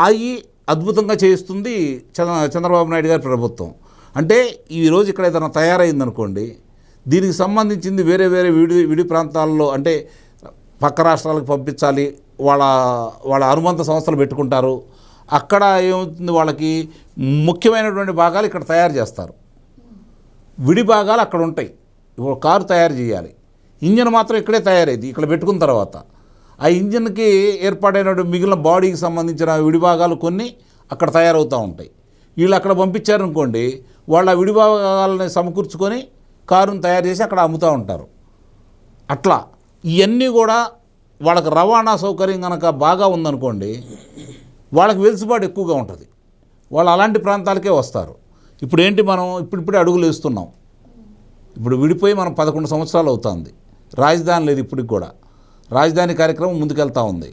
అవి అద్భుతంగా చేస్తుంది చంద్రబాబు నాయుడు గారి ప్రభుత్వం. అంటే ఈరోజు ఇక్కడ ఏదైనా తయారైందనుకోండి, దీనికి సంబంధించింది వేరే వేరే విడి ప్రాంతాల్లో, అంటే పక్క రాష్ట్రాలకు పంపించాలి, వాళ్ళ అనుబంధ సంస్థలు పెట్టుకుంటారు. అక్కడ ఏమవుతుంది, వాళ్ళకి ముఖ్యమైనటువంటి భాగాలు ఇక్కడ తయారు చేస్తారు, విడి భాగాలు అక్కడ ఉంటాయి. ఇప్పుడు కారు తయారు చేయాలి, ఇంజన్ మాత్రం ఇక్కడే తయారైంది, ఇక్కడ పెట్టుకున్న తర్వాత ఆ ఇంజన్కి ఏర్పాటైన మిగిలిన బాడీకి సంబంధించిన విడి భాగాలు కొన్ని అక్కడ తయారవుతూ ఉంటాయి. వీళ్ళు అక్కడ పంపించారనుకోండి, వాళ్ళ విడి భాగాలని సమకూర్చుకొని కారును తయారు చేసి అక్కడ అమ్ముతూ ఉంటారు. అట్లా ఇవన్నీ కూడా వాళ్ళకి రవాణా సౌకర్యం కనుక బాగా ఉందనుకోండి, వాళ్ళకి వెలుసుబాటు ఎక్కువగా ఉంటుంది, వాళ్ళు అలాంటి ప్రాంతాలకే వస్తారు. ఇప్పుడు ఏంటి, మనం ఇప్పుడిప్పుడే అడుగులు వేస్తున్నాం. ఇప్పుడు విడిపోయి మనం 11 సంవత్సరాలు అవుతుంది, రాజధాని లేదు, ఇప్పటికి కూడా రాజధాని కార్యక్రమం ముందుకెళ్తూ ఉంది.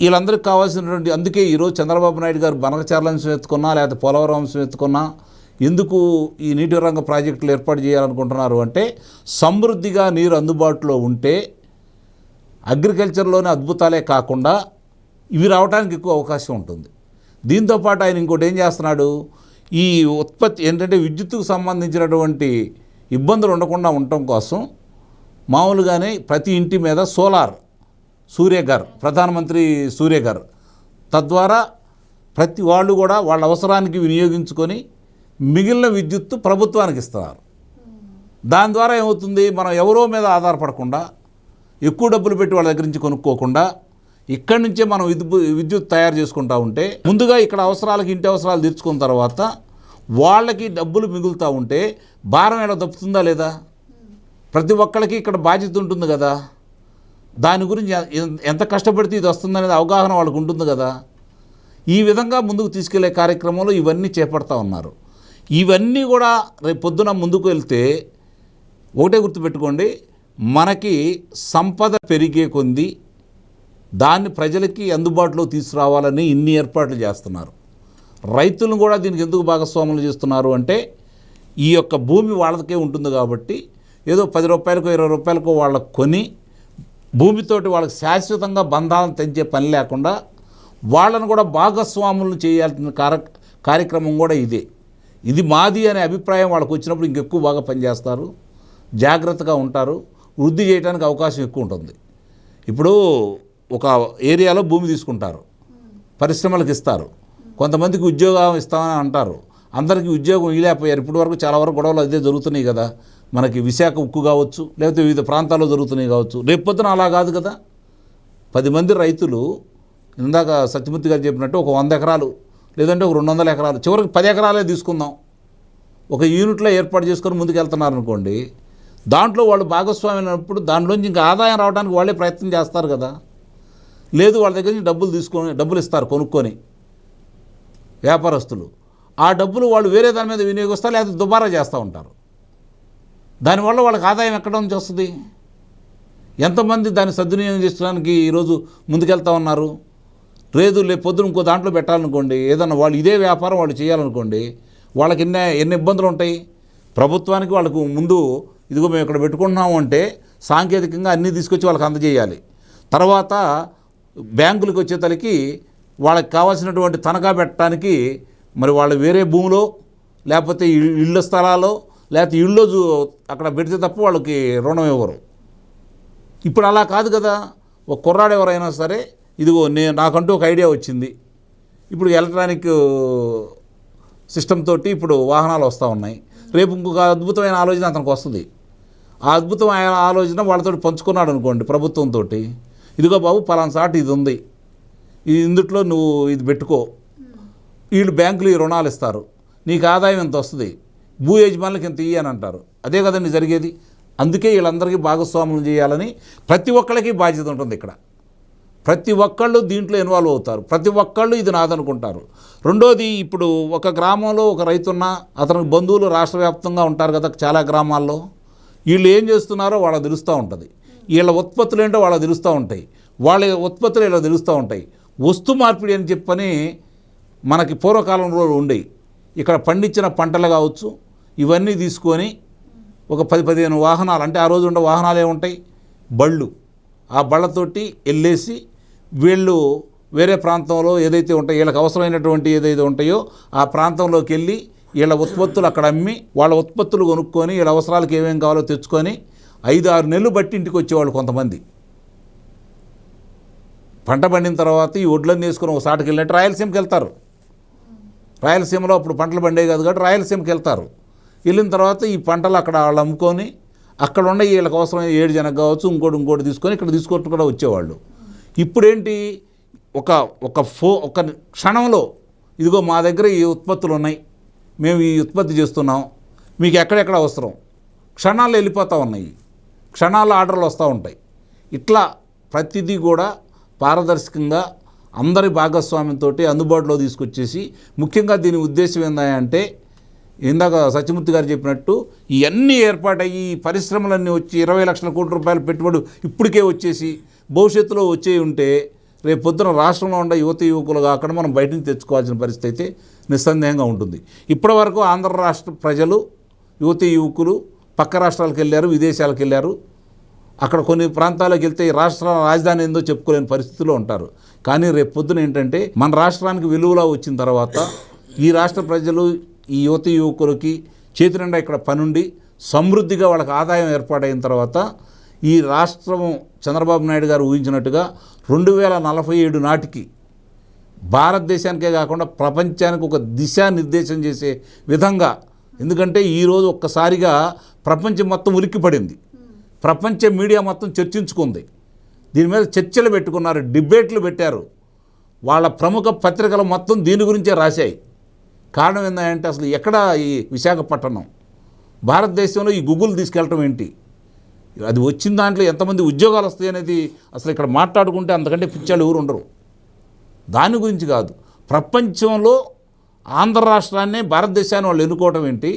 వీళ్ళందరికీ కావాల్సినటువంటి, అందుకే ఈరోజు చంద్రబాబు నాయుడు గారు బనకచర్ల అంశం ఎత్తుకున్నా, లేకపోతే పోలవరం అంశం ఎత్తుకున్నా, ఎందుకు ఈ నీటి రంగ ప్రాజెక్టులు ఏర్పాటు చేయాలనుకుంటున్నారు అంటే, సమృద్ధిగా నీరు అందుబాటులో ఉంటే అగ్రికల్చర్లోనే అద్భుతాలే కాకుండా ఇవి రావడానికి ఎక్కువ అవకాశం ఉంటుంది. దీంతోపాటు ఆయన ఇంకోటి ఏం చేస్తున్నాడు, ఈ ఉత్పత్తి ఏంటంటే విద్యుత్తుకు సంబంధించినటువంటి ఇబ్బందులు ఉండకుండా ఉండటం కోసం మామూలుగానే ప్రతి ఇంటి మీద సోలార్ సూర్యఘర్, ప్రధానమంత్రి సూర్యఘర్, తద్వారా ప్రతి వాళ్ళు కూడా వాళ్ళ అవసరానికి వినియోగించుకొని మిగిలిన విద్యుత్తు ప్రభుత్వానికి ఇస్తున్నారు. దాని ద్వారా ఏమవుతుంది, మనం ఎవరో మీద ఆధారపడకుండా, ఎక్కువ డబ్బులు పెట్టి వాళ్ళ దగ్గర నుంచి కొనుక్కోకుండా ఇక్కడి నుంచే మనం విద్యుత్ తయారు చేసుకుంటూ ఉంటే, ముందుగా ఇక్కడ అవసరాలకు, ఇంటి అవసరాలు తీర్చుకున్న తర్వాత వాళ్ళకి డబ్బులు మిగులుతూ ఉంటే భారం ఎలా తప్పుతుందా లేదా? ప్రతి ఒక్కరికి ఇక్కడ బాధ్యత ఉంటుంది కదా, దాని గురించి ఎంత కష్టపడితే ఇది వస్తుందనేది అవగాహన వాళ్ళకు ఉంటుంది కదా. ఈ విధంగా ముందుకు తీసుకెళ్లే కార్యక్రమంలో ఇవన్నీ చేపడతా ఉన్నారు. ఇవన్నీ కూడా రేపు పొద్దున ముందుకు వెళ్తే ఒకటే గుర్తుపెట్టుకోండి, మనకి సంపద పెరిగే కొంది దాన్ని ప్రజలకి అందుబాటులో తీసుకురావాలని ఇన్ని ఏర్పాట్లు చేస్తున్నారు. రైతులను కూడా దీనికి ఎందుకు భాగస్వాములు చేస్తున్నారు అంటే, ఈ యొక్క భూమి వాళ్ళకే ఉంటుంది కాబట్టి ఏదో 10 రూపాయలకో 20 రూపాయలకో వాళ్ళకు కొని భూమితోటి వాళ్ళకి శాశ్వతంగా బంధాలను తెంచే పని లేకుండా వాళ్ళను కూడా భాగస్వాములను చేయాల్సిన కార్యక్రమం కూడా ఇదే. ఇది మాది అనే అభిప్రాయం వాళ్ళకు వచ్చినప్పుడు ఇంకెక్కువ బాగా పనిచేస్తారు, జాగ్రత్తగా ఉంటారు, వృద్ధి చేయడానికి అవకాశం ఎక్కువ ఉంటుంది. ఇప్పుడు ఒక ఏరియాలో భూమి తీసుకుంటారు, పరిశ్రమలకు ఇస్తారు, కొంతమందికి ఉద్యోగం ఇస్తామని అంటారు, అందరికీ ఉద్యోగం ఇవ్వలేకపోయారు. ఇప్పటి వరకు చాలా వరకు గొడవలు అదే జరుగుతున్నాయి కదా, మనకి విశాఖ ఉక్కు కావచ్చు, లేకపోతే వివిధ ప్రాంతాల్లో జరుగుతున్నాయి కావచ్చు. రేపొద్దున అలా కాదు కదా, 10 మంది రైతులు, ఇందాక సత్యమూర్తి గారు చెప్పినట్టు ఒక 100 ఎకరాలు లేదంటే ఒక 200 ఎకరాలు, చివరికి 10 ఎకరాలే తీసుకుందాం, ఒక యూనిట్లో ఏర్పాటు చేసుకొని ముందుకు వెళ్తున్నారు అనుకోండి, దాంట్లో వాళ్ళు భాగస్వామి అయినప్పుడు దాంట్లోంచి ఇంకా ఆదాయం రావడానికి వాళ్ళే ప్రయత్నం చేస్తారు కదా. లేదు, వాళ్ళ దగ్గర నుంచి డబ్బులు ఇస్తారు కొనుక్కొని వ్యాపారస్తులు, ఆ డబ్బులు వాళ్ళు వేరే దాని మీద వినియోగిస్తారు, లేకపోతే దుబారా చేస్తూ ఉంటారు. దానివల్ల వాళ్ళకి ఆదాయం ఎక్కడ నుంచి వస్తుంది? ఎంతమంది దాన్ని సద్వినియోగం చేసుకోవడానికి ఈరోజు ముందుకెళ్తా ఉన్నారు? లేదు పొద్దున ఇంకో దాంట్లో పెట్టాలనుకోండి, ఏదన్నా వాళ్ళు ఇదే వ్యాపారం వాళ్ళు చేయాలనుకోండి, వాళ్ళకి ఎన్ని ఇబ్బందులు ఉంటాయి. ప్రభుత్వానికి వాళ్ళకు ముందు ఇదిగో మేము ఇక్కడ పెట్టుకుంటున్నాము అంటే సాంకేతికంగా అన్నీ తీసుకొచ్చి వాళ్ళకి అందజేయాలి. తర్వాత బ్యాంకులకు వచ్చేతలకి వాళ్ళకి కావాల్సినటువంటి తనఖా పెట్టడానికి మరి వాళ్ళు వేరే భూమిలో లేకపోతే ఇళ్ళ స్థలాల్లో లేకపోతే ఇళ్ళు అక్కడ పెడితే తప్ప వాళ్ళకి రుణం ఇవ్వరు. ఇప్పుడు అలా కాదు కదా. ఒక కుర్రాడు ఎవరైనా సరే ఇదిగో నాకంటూ ఒక ఐడియా వచ్చింది, ఇప్పుడు ఎలక్ట్రానిక్ సిస్టమ్ తోటి ఇప్పుడు వాహనాలు వస్తూ ఉన్నాయి, రేపు ఇంకొక అద్భుతమైన ఆలోచన అతనికి వస్తుంది. ఆ అద్భుతమైన ఆలోచన వాళ్ళతో పంచుకున్నాడు అనుకోండి ప్రభుత్వంతో, ఇదిగో బాబు పలానా సాటి ఇది ఉంది, ఇందుట్లో నువ్వు ఇది పెట్టుకో, వీళ్ళు బ్యాంకులు ఈ రుణాలు ఇస్తారు, నీకు ఆదాయం ఎంత వస్తుంది, భూ యజమానులకు ఎంత ఇయ్యని అంటారు. అదే కదండి జరిగేది. అందుకే వీళ్ళందరికీ భాగస్వాములు చేయాలని ప్రతి ఒక్కళ్ళకి బాధ్యత ఉంటుంది. ఇక్కడ ప్రతి ఒక్కళ్ళు దీంట్లో ఇన్వాల్వ్ అవుతారు, ప్రతి ఒక్కళ్ళు ఇది నాదనుకుంటారు. రెండోది, ఇప్పుడు ఒక గ్రామంలో ఒక రైతున్నా అతనికి బంధువులు రాష్ట్ర వ్యాప్తంగా ఉంటారు కదా చాలా గ్రామాల్లో, వీళ్ళు ఏం చేస్తున్నారో వాళ్ళకి తెలుస్తూ ఉంటుంది. వీళ్ళ ఉత్పత్తులు ఏంటో వాళ్ళకి తెలుస్తూ ఉంటాయి, వాళ్ళ ఉత్పత్తులు ఇలా తెలుస్తూ ఉంటాయి. వస్తు మార్పిడి అని చెప్పని మనకి పూర్వకాలంలో ఉండేవి. ఇక్కడ పండించిన పంటలు కావచ్చు, ఇవన్నీ తీసుకొని ఒక 10-15 వాహనాలు, అంటే ఆ రోజు ఉండే వాహనాలు ఏముంటాయి, బళ్ళు, ఆ బళ్ళతోటి వెళ్ళేసి వీళ్ళు వేరే ప్రాంతంలో ఏదైతే ఉంటాయో వీళ్ళకి అవసరమైనటువంటి ఏదైతే ఉంటాయో ఆ ప్రాంతంలోకి వెళ్ళి వీళ్ళ ఉత్పత్తులు అక్కడ అమ్మి వాళ్ళ ఉత్పత్తులు కొనుక్కొని వీళ్ళ అవసరాలకు ఏమేమి కావాలో తెచ్చుకొని 5-6 నెలలు బట్టి ఇంటికి వచ్చేవాళ్ళు. కొంతమంది పంట పండిన తర్వాత ఈ వడ్లన్నీ వేసుకొని ఒక సాటుకి వెళ్ళినట్టు రాయలసీమకి వెళ్తారు. రాయలసీమలో అప్పుడు పంటలు పండేవి కాదు కాబట్టి రాయలసీమకి వెళ్తారు. వెళ్ళిన తర్వాత ఈ పంటలు అక్కడ వాళ్ళు అమ్ముకొని అక్కడ ఉన్న వీళ్ళకి అవసరం 7 జనకు కావచ్చు, ఇంకోటి తీసుకొని ఇక్కడ తీసుకొట్టు కూడా వచ్చేవాళ్ళు. ఇప్పుడేంటి, ఒక క్షణంలో ఇదిగో మా దగ్గర ఈ ఉత్పత్తులు ఉన్నాయి, మేము ఈ ఉత్పత్తి చేస్తున్నాం, మీకు ఎక్కడెక్కడ అవసరం, క్షణాల్లో వెళ్ళిపోతూ ఉన్నాయి, క్షణాల్లో ఆర్డర్లు వస్తూ ఉంటాయి. ఇట్లా ప్రతిదీ కూడా పారదర్శకంగా అందరి భాగస్వామ్యంతో అందుబాటులో తీసుకొచ్చేసి, ముఖ్యంగా దీని ఉద్దేశం ఏంటంటే ఇందాక సత్యమూర్తి గారు చెప్పినట్టు ఇవన్నీ ఏర్పాటయ్యి పరిశ్రమలన్నీ వచ్చి 20 లక్షల కోట్ల రూపాయల పెట్టుబడి ఇప్పటికే వచ్చేసి భవిష్యత్తులో వచ్చే ఉంటే రేపు పొద్దున రాష్ట్రంలో ఉండే యువత యువకులు కాకుండా మనం బయట నుంచి తెచ్చుకోవాల్సిన పరిస్థితి అయితే నిస్సందేహంగా ఉంటుంది. ఇప్పటి వరకు ఆంధ్ర రాష్ట్ర ప్రజలు యువత యువకులు పక్క రాష్ట్రాలకు వెళ్ళారు, విదేశాలకు వెళ్ళారు. అక్కడ కొన్ని ప్రాంతాలకు వెళ్తే ఈ రాష్ట్ర రాజధాని ఏందో చెప్పుకోలేని పరిస్థితిలో ఉంటారు. కానీ రేపు పొద్దున ఏంటంటే మన రాష్ట్రానికి వెలువలా వచ్చిన తర్వాత ఈ రాష్ట్ర ప్రజలు ఈ యువత యువకులకి చేతి నిండా ఇక్కడ పనుండి సమృద్ధిగా వాళ్ళకి ఆదాయం ఏర్పాటైన తర్వాత ఈ రాష్ట్రం చంద్రబాబు నాయుడు గారు ఊహించినట్టుగా 2047 నాటికి భారతదేశానికే కాకుండా ప్రపంచానికి ఒక దిశానిర్దేశం చేసే విధంగా, ఎందుకంటే ఈరోజు ఒక్కసారిగా ప్రపంచం మొత్తం ఉలిక్కిపడింది, ప్రపంచ మీడియా మొత్తం చర్చించుకుంది, దీని మీద చర్చలు పెట్టుకున్నారు, డిబేట్లు పెట్టారు, వాళ్ళ ప్రముఖ పత్రికలు మొత్తం దీని గురించే రాశాయి. కారణం ఏంటంటే అసలు ఎక్కడ ఈ విశాఖపట్నం భారతదేశంలో ఈ గూగుల్ తీసుకెళ్ళటం ఏంటి, అది వచ్చిన దాంట్లో ఎంతమంది ఉద్యోగాలు వస్తాయి అనేది అసలు ఇక్కడ మాట్లాడుకుంటే అంతకంటే పిచ్చాళ్ళు ఎవరు ఉండరు. దాని గురించి కాదు, ప్రపంచంలో ఆంధ్ర రాష్ట్రాన్ని భారతదేశాన్ని వాళ్ళు ఎన్నుకోవటం ఏంటి,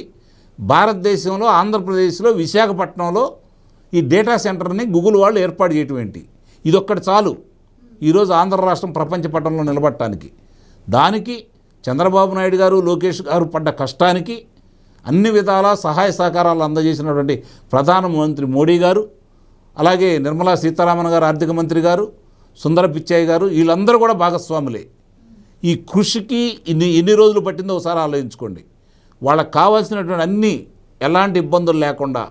భారతదేశంలో ఆంధ్రప్రదేశ్లో విశాఖపట్నంలో ఈ డేటా సెంటర్ని గూగుల్ వాళ్ళు ఏర్పాటు చేయటం ఏంటి, ఇదొక్కటి చాలు ఈరోజు ఆంధ్ర రాష్ట్రం ప్రపంచ పటంలో నిలబడటానికి. దానికి చంద్రబాబు నాయుడు గారు, లోకేష్ గారు పడ్డ కష్టానికి అన్ని విధాలా సహాయ సహకారాలు అందజేసినటువంటి ప్రధానమంత్రి మోడీ గారు, అలాగే నిర్మలా సీతారామన్ గారు ఆర్థిక మంత్రి గారు, సుందర పిచ్చాయి గారు, వీళ్ళందరూ కూడా భాగస్వాములే. ఈ కృషికి ఎన్ని రోజులు పట్టిందో ఒకసారి ఆలోచించుకోండి. వాళ్ళకి కావాల్సినటువంటి అన్నీ ఎలాంటి ఇబ్బందులు లేకుండా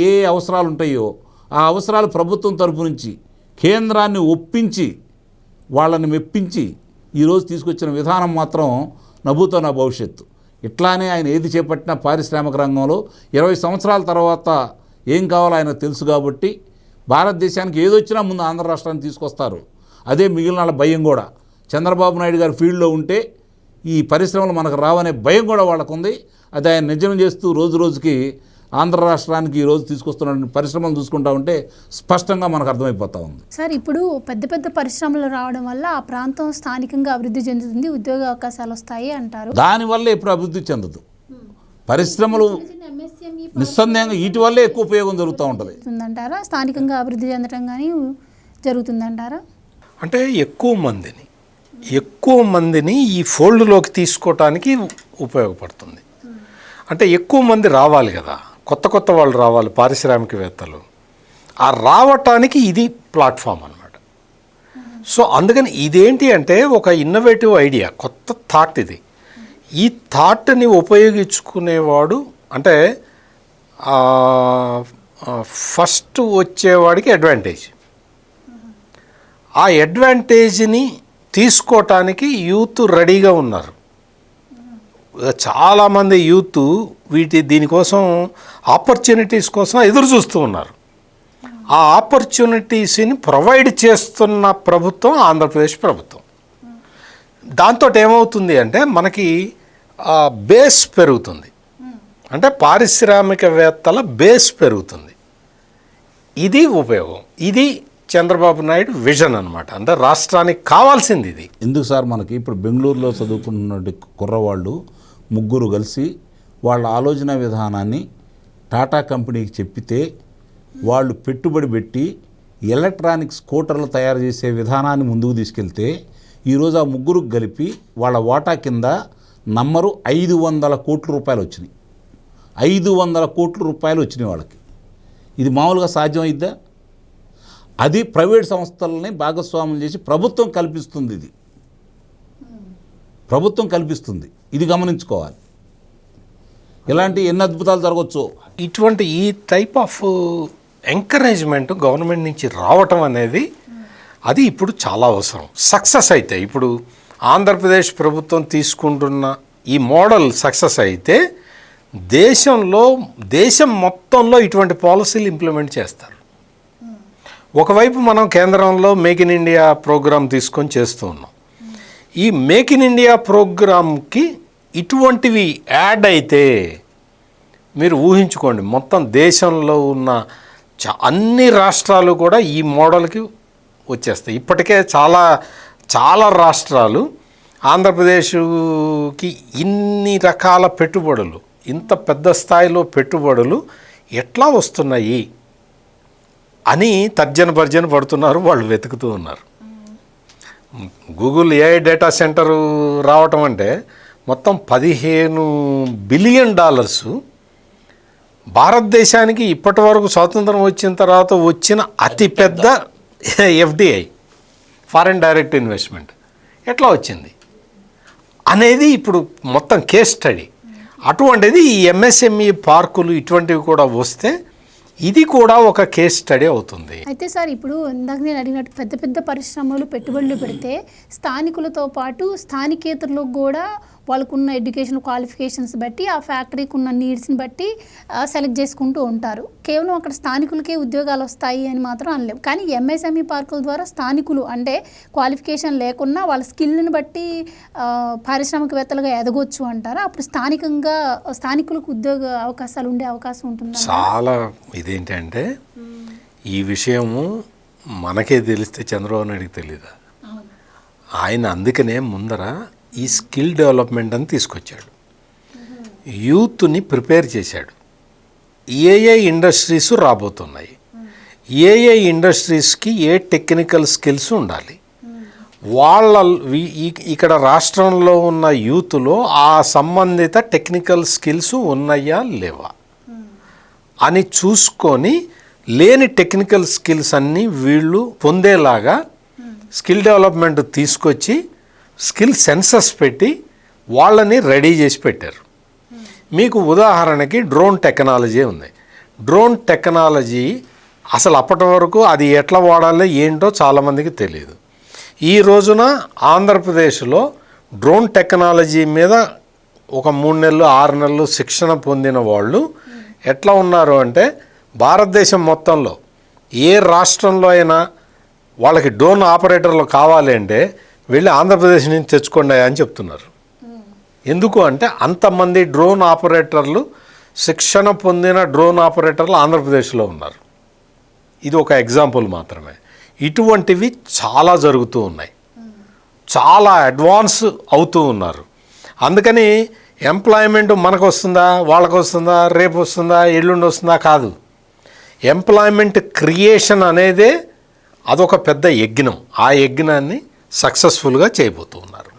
ఏ అవసరాలు ఉంటాయో ఆ అవసరాలు ప్రభుత్వం తరపు నుంచి కేంద్రాన్ని ఒప్పించి వాళ్ళని మెప్పించి ఈరోజు తీసుకొచ్చిన విధానం మాత్రం నభూతో నా భవిష్యత్తు. ఇట్లానే ఆయన ఏది చేపట్టినా పారిశ్రామిక రంగంలో 20 సంవత్సరాల తర్వాత ఏం కావాలో ఆయన తెలుసు కాబట్టి భారతదేశానికి ఏదొచ్చినా ముందు ఆంధ్ర రాష్ట్రాన్ని తీసుకొస్తారు. అదే మిగిలిన వాళ్ళ భయం కూడా, చంద్రబాబు నాయుడు గారు ఫీల్డ్లో ఉంటే ఈ పరిశ్రమలు మనకు రావనే భయం కూడా వాళ్ళకు ఉంది. అది ఆయన నిజం చేస్తూ రోజు రోజుకి ఆంధ్ర రాష్ట్రానికి ఈరోజు తీసుకొస్తున్న పరిశ్రమలు చూసుకుంటా ఉంటే స్పష్టంగా మనకు అర్థమైపోతూ ఉంది. సార్, ఇప్పుడు పెద్ద పెద్ద పరిశ్రమలు రావడం వల్ల ఆ ప్రాంతం స్థానికంగా అభివృద్ధి చెందుతుంది, ఉద్యోగ అవకాశాలు వస్తాయి అంటారు. దానివల్ల ఎప్పుడు అభివృద్ధి చెందదు. పరిశ్రమలు నిస్సందేహంగా వీటి వల్లే ఎక్కువ ఉపయోగం జరుగుతూ ఉంటుంది అంటారా, స్థానికంగా అభివృద్ధి చెందడం కానీ జరుగుతుందంటారా? అంటే ఎక్కువ మందిని ఈ ఫోల్డ్లోకి తీసుకోవటానికి ఉపయోగపడుతుంది. అంటే ఎక్కువ మంది రావాలి కదా, కొత్త వాళ్ళు రావాలి, పారిశ్రామికవేత్తలు. ఆ రావటానికి ఇది ప్లాట్ఫామ్ అన్నమాట. సో అందుకని ఇదేంటి అంటే ఒక ఇన్నోవేటివ్ ఐడియా, కొత్త థాట్ ఇది. ఈ థాట్ని ఉపయోగించుకునేవాడు అంటే ఫస్ట్ వచ్చేవాడికి అడ్వాంటేజ్. ఆ అడ్వాంటేజ్ని తీసుకోవటానికి యూత్ రెడీగా ఉన్నారు. చాలామంది యూత్ దీనికోసం ఆపర్చునిటీస్ కోసం ఎదురు చూస్తూ ఉన్నారు. ఆ ఆపర్చునిటీస్ని ప్రొవైడ్ చేస్తున్న ప్రభుత్వం ఆంధ్రప్రదేశ్ ప్రభుత్వం. దాంతో ఏమవుతుంది అంటే మనకి బేస్ పెరుగుతుంది, అంటే పారిశ్రామికవేత్తల బేస్ పెరుగుతుంది. ఇది ఉపయోగం, ఇది చంద్రబాబు నాయుడు విజన్ అనమాట. అంటే రాష్ట్రానికి కావాల్సింది ఇది. ఎందుకు సార్, మనకి ఇప్పుడు బెంగళూరులో చదువుకున్న కుర్రవాళ్ళు 3 కలిసి వాళ్ళ ఆలోచన విధానాన్ని టాటా కంపెనీకి చెప్పితే వాళ్ళు పెట్టుబడి పెట్టి ఎలక్ట్రానిక్ స్కూటర్లు తయారు చేసే విధానాన్ని ముందుకు తీసుకెళ్తే ఈరోజు ఆ ముగ్గురికి కలిపి వాళ్ళ వాటా కింద నంబరు 500 కోట్ల రూపాయలు వచ్చినాయి. 500 కోట్ల రూపాయలు వచ్చినాయి వాళ్ళకి. ఇది మామూలుగా సాధ్యమైద్దా? అది ప్రైవేట్ సంస్థలని భాగస్వామ్యం చేసి ప్రభుత్వం కల్పిస్తుంది. ఇది ప్రభుత్వం కల్పిస్తుంది. ఇది గమనించుకోవాలి. ఇలాంటి ఎన్ని అద్భుతాలు జరగవచ్చు. ఇటువంటి ఈ టైప్ ఆఫ్ ఎంకరేజ్మెంట్ గవర్నమెంట్ నుంచి రావటం అనేది అది ఇప్పుడు చాలా అవసరం. సక్సెస్ అయితే ఇప్పుడు ఆంధ్రప్రదేశ్ ప్రభుత్వం తీసుకుంటున్న ఈ మోడల్ సక్సెస్ అయితే దేశం మొత్తంలో ఇటువంటి పాలసీలు ఇంప్లిమెంట్ చేస్తారు. ఒకవైపు మనం కేంద్రంలో మేక్ ఇన్ ఇండియా ప్రోగ్రాం తీసుకొని చేస్తూ ఉన్నాం. ఈ మేక్ ఇన్ ఇండియా ప్రోగ్రాంకి ఇటువంటివి యాడ్ అయితే మీరు ఊహించుకోండి, మొత్తం దేశంలో ఉన్న అన్ని రాష్ట్రాలు కూడా ఈ మోడల్కి వచ్చేస్తాయి. ఇప్పటికే చాలా రాష్ట్రాలు ఆంధ్రప్రదేశ్కి ఇన్ని రకాల పెట్టుబడులు, ఇంత పెద్ద స్థాయిలో పెట్టుబడులు ఎట్లా వస్తున్నాయి అని తర్జన పడుతున్నారు. వాళ్ళు వెతుకుతూ ఉన్నారు. గూగుల్ ఏఐ డేటా సెంటర్ రావటం అంటే మొత్తం $15 బిలియన్ భారతదేశానికి ఇప్పటి వరకు స్వాతంత్రం వచ్చిన తర్వాత వచ్చిన అతిపెద్ద ఎఫ్డిఐ, ఫారెన్ డైరెక్ట్ ఇన్వెస్ట్మెంట్ ఎట్లా వచ్చింది అనేది ఇప్పుడు మొత్తం కేస్ స్టడీ. అటువంటిది ఈ ఎంఎస్ఎంఈ పార్కులు ఇటువంటివి కూడా వస్తే ఇది కూడా ఒక కేస్ స్టడీ అవుతుంది. అయితే సార్, ఇప్పుడు ఇందాక నేను అడిగినట్టు పెద్ద పరిశ్రమలు పెట్టుబడులు పెడితే స్థానికులతో పాటు స్థానికేతరులకు కూడా వాళ్ళకున్న ఎడ్యుకేషన్ క్వాలిఫికేషన్స్ బట్టి ఆ ఫ్యాక్టరీకి ఉన్న నీడ్స్ని బట్టి సెలెక్ట్ చేసుకుంటూ ఉంటారు. కేవలం అక్కడ స్థానికులకే ఉద్యోగాలు వస్తాయి అని మాత్రం అనలేము. కానీ ఎంఎస్ఎంఈ పార్కుల ద్వారా స్థానికులు అంటే క్వాలిఫికేషన్ లేకున్నా వాళ్ళ స్కిల్ని బట్టి పారిశ్రామికవేత్తలుగా ఎదగొచ్చు అంటారా? అప్పుడు స్థానికులకు ఉద్యోగ అవకాశాలు ఉండే అవకాశం ఉంటుంది. చాలా ఇదేంటంటే ఈ విషయము మనకే తెలిస్తే చంద్రబాబు నాయుడికి తెలీదా? ఆయన అందుకనే ముందర ఈ స్కిల్ డెవలప్మెంట్ అని తీసుకొచ్చాడు. యూత్ని ప్రిపేర్ చేశాడు. ఏఏ ఇండస్ట్రీస్ రాబోతున్నాయి. ఏఏ ఇండస్ట్రీస్కి ఏ టెక్నికల్ స్కిల్స్ ఉండాలి, ఇక్కడ రాష్ట్రంలో ఉన్న యూత్లో ఆ సంబంధిత టెక్నికల్ స్కిల్స్ ఉన్నాయా లేవా అని చూసుకొని లేని టెక్నికల్ స్కిల్స్ అన్నీ వీళ్ళు పొందేలాగా స్కిల్ డెవలప్మెంట్ తీసుకొచ్చి స్కిల్ సెన్సస్ పెట్టి వాళ్ళని రెడీ చేసి పెట్టారు. మీకు ఉదాహరణకి డ్రోన్ టెక్నాలజీ ఉంది. డ్రోన్ టెక్నాలజీ అసలు అప్పటి వరకు అది ఎట్లా వాడాలో ఏంటో చాలామందికి తెలియదు. ఈ రోజున ఆంధ్రప్రదేశ్లో డ్రోన్ టెక్నాలజీ మీద ఒక 3 నెలలు 6 నెలలు శిక్షణ పొందిన వాళ్ళు ఎట్లా ఉన్నారు అంటే భారతదేశం మొత్తంలో ఏ రాష్ట్రంలో అయినా వాళ్ళకి డ్రోన్ ఆపరేటర్లు కావాలి అంటే వెళ్ళి ఆంధ్రప్రదేశ్ నుంచి తెచ్చుకోండి అని చెప్తున్నారు. ఎందుకు అంటే అంతమంది డ్రోన్ ఆపరేటర్లు, శిక్షణ పొందిన డ్రోన్ ఆపరేటర్లు ఆంధ్రప్రదేశ్లో ఉన్నారు. ఇది ఒక ఎగ్జాంపుల్ మాత్రమే. ఇటువంటివి చాలా జరుగుతూ ఉన్నాయి. చాలా అడ్వాన్స్ అవుతూ ఉన్నారు. అందుకని ఎంప్లాయ్మెంట్ మనకు వస్తుందా, వాళ్ళకు వస్తుందా, రేపు వస్తుందా, ఎల్లుండి వస్తుందా కాదు. ఎంప్లాయ్మెంట్ క్రియేషన్ అనేదే అదొక పెద్ద యజ్ఞం. ఆ యజ్ఞాన్ని సక్సెస్ఫుల్గా చేయబోతూ ఉన్నారు.